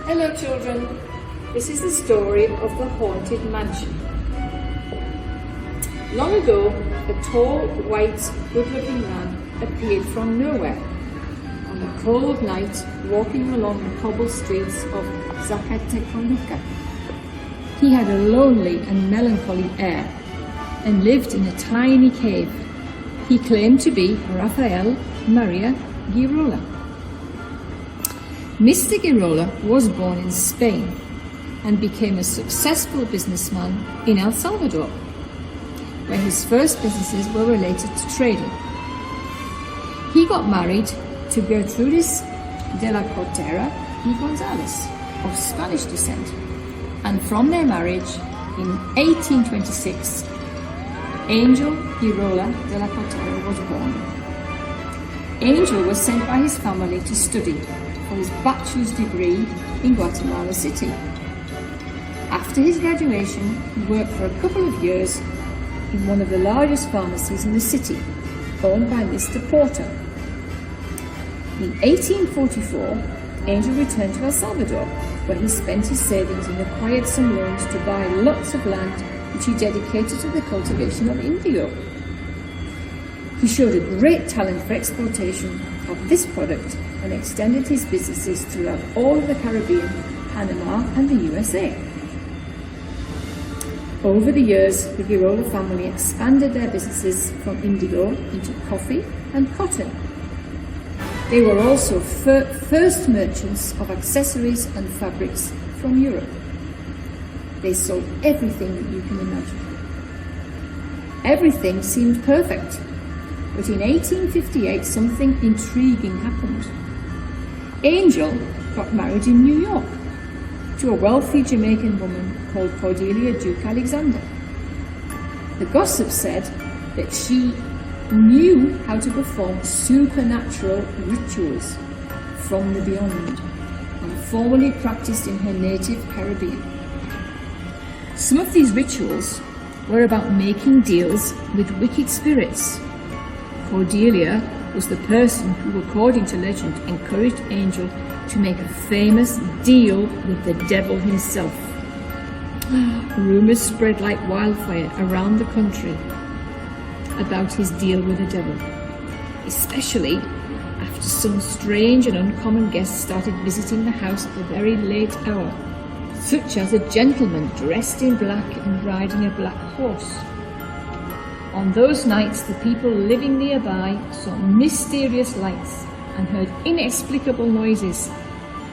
Hello children, this is the story of the Haunted Mansion. Long ago, a tall, white, good-looking man appeared from nowhere on a cold night walking along the cobbled streets of Zacatecoluca. He had a lonely and melancholy air and lived in a tiny cave. He claimed to be Rafael Maria Girola. Mr. Girola was born in Spain and became a successful businessman in El Salvador, where his first businesses were related to trading. He got married to Gertrudis de la Cotera y González, of Spanish descent, and from their marriage in 1826, Angel Girola de la Cotera was born. Angel was sent by his family to study for his bachelor's degree in Guatemala City. After his graduation, he worked for a couple of years in one of the largest pharmacies in the city, owned by Mr. Porter. In 1844, Angel returned to El Salvador, where he spent his savings and acquired some loans to buy lots of land, which he dedicated to the cultivation of indigo. He showed a great talent for exploitation of this product and extended his businesses throughout all of the Caribbean, Panama and the USA. Over the years, the Girola family expanded their businesses from indigo into coffee and cotton. They were also first merchants of accessories and fabrics from Europe. They sold everything that you can imagine. Everything seemed perfect, but in 1858 something intriguing happened. Angel got married in New York to a wealthy Jamaican woman called Cordelia Duke Alexander. The gossip said that she knew how to perform supernatural rituals from the beyond and formerly practiced in her native Caribbean. Some of these rituals were about making deals with wicked spirits. Cordelia was the person who, according to legend, encouraged Angel to make a famous deal with the devil himself. Rumours spread like wildfire around the country about his deal with the devil, especially after some strange and uncommon guests started visiting the house at a very late hour, such as a gentleman dressed in black and riding a black horse. On those nights, the people living nearby saw mysterious lights and heard inexplicable noises,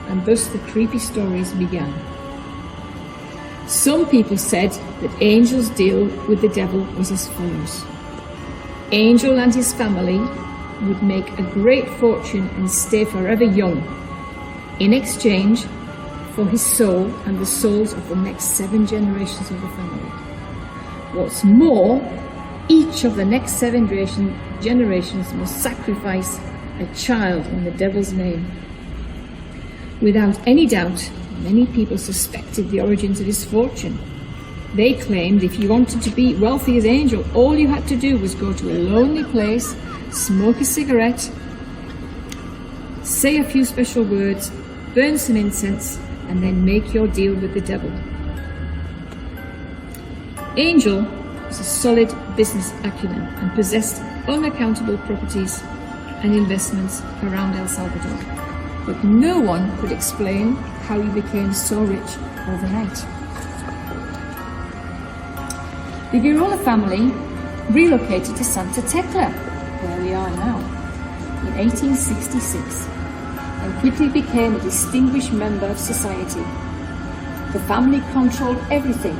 and thus the creepy stories began. Some people said that Angel's deal with the devil was as follows. Angel and his family would make a great fortune and stay forever young, in exchange for his soul and the souls of the next 7 generations of the family. What's more, each of the next 7 generations must sacrifice a child in the devil's name. Without any doubt, many people suspected the origins of his fortune. They claimed if you wanted to be wealthy as Angel, all you had to do was go to a lonely place, smoke a cigarette, say a few special words, burn some incense, and then make your deal with the devil. Angel was a solid business acumen and possessed unaccountable properties and investments around El Salvador. But no one could explain how he became so rich overnight. The Girola family relocated to Santa Tecla, where we are now, in 1866, and quickly became a distinguished member of society. The family controlled everything: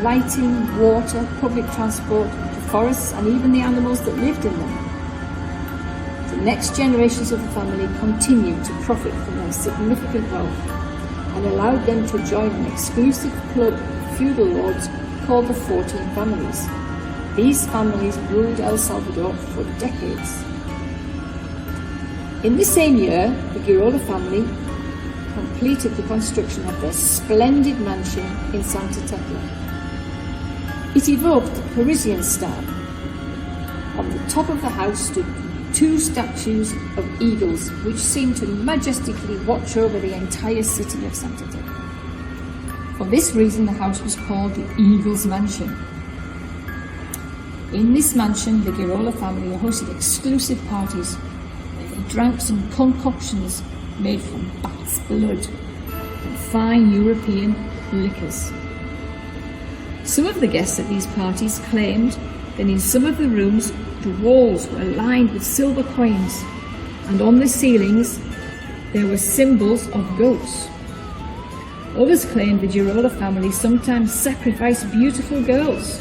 lighting, water, public transport, the forests, and even the animals that lived in them. The next generations of the family continued to profit from their significant wealth and allowed them to join an exclusive club of feudal lords called the 14 Families. These families ruled El Salvador for decades. In the same year, the Girola family completed the construction of their splendid mansion in Santa Tecla. It evoked the Parisian style. On the top of the house stood two statues of eagles which seem to majestically watch over the entire city of Santa Tecla. For this reason, the house was called the Eagles Mansion. In this mansion, the Girola family hosted exclusive parties where they drank some concoctions made from bat's blood and fine European liquors. Some of the guests at these parties claimed that in some of the rooms the walls were lined with silver coins, and on the ceilings there were symbols of goats. Others claimed the Girola family sometimes sacrificed beautiful girls.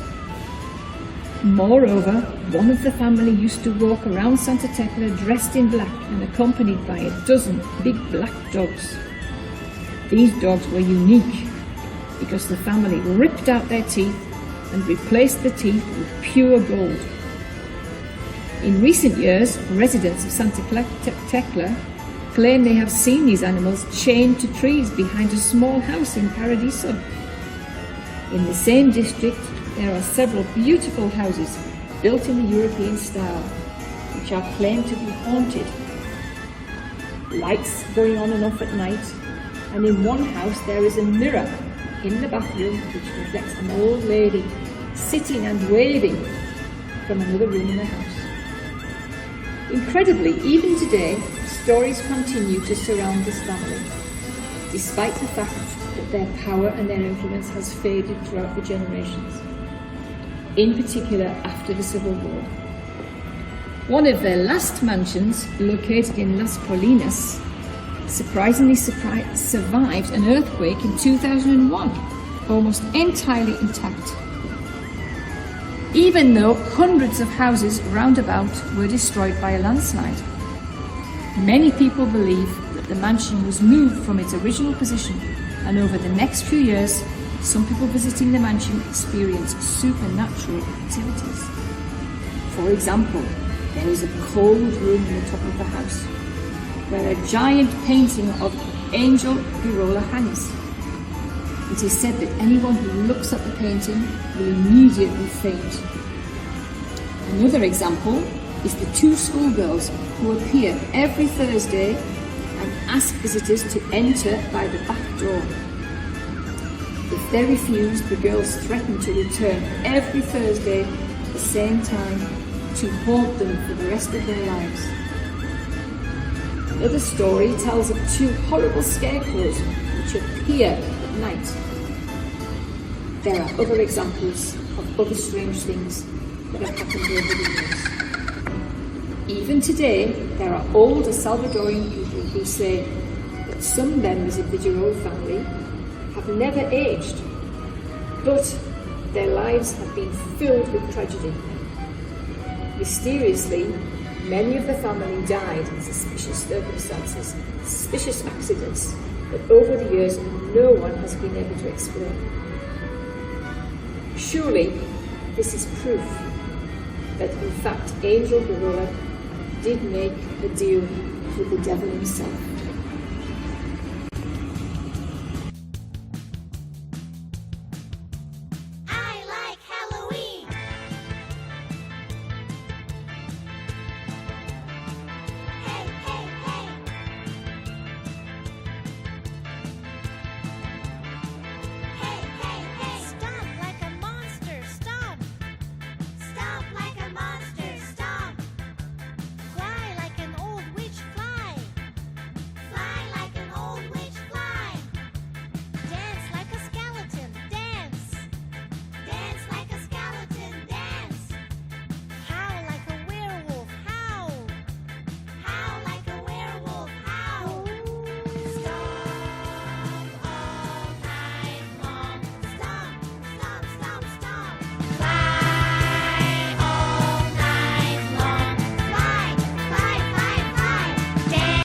Moreover, one of the family used to walk around Santa Tecla dressed in black and accompanied by a dozen big black dogs. These dogs were unique because the family ripped out their teeth and replaced the teeth with pure gold. In recent years, residents of Santa Tecla claim they have seen these animals chained to trees behind a small house in Paradiso. In the same district, there are several beautiful houses built in the European style, which are claimed to be haunted. Lights going on and off at night, and in one house there is a mirror in the bathroom which reflects an old lady sitting and waving from another room in the house. Incredibly, even today, stories continue to surround this family, despite the fact that their power and their influence has faded throughout the generations, in particular after the Civil War. One of their last mansions, located in Las Colinas, surprisingly survived an earthquake in 2001, almost entirely intact, even though hundreds of houses roundabout were destroyed by a landslide. Many people believe that the mansion was moved from its original position, and over the next few years, some people visiting the mansion experienced supernatural activities. For example, there is a cold room in the top of the house, where a giant painting of Angel Girola hangs. It is said that anyone who looks at the painting will immediately faint. Another example is the two schoolgirls who appear every Thursday and ask visitors to enter by the back door. If they refuse, the girls threaten to return every Thursday at the same time to haunt them for the rest of their lives. Another story tells of two horrible scarecrows which appear at night. There are other examples of other strange things that have happened over the years. Even today, there are older Salvadorian people who say that some members of the Girola family have never aged, but their lives have been filled with tragedy. Mysteriously, many of the family died in suspicious circumstances, suspicious accidents that over the years no one has been able to explain. Surely, this is proof that in fact Angel Girola did make a deal with the devil himself.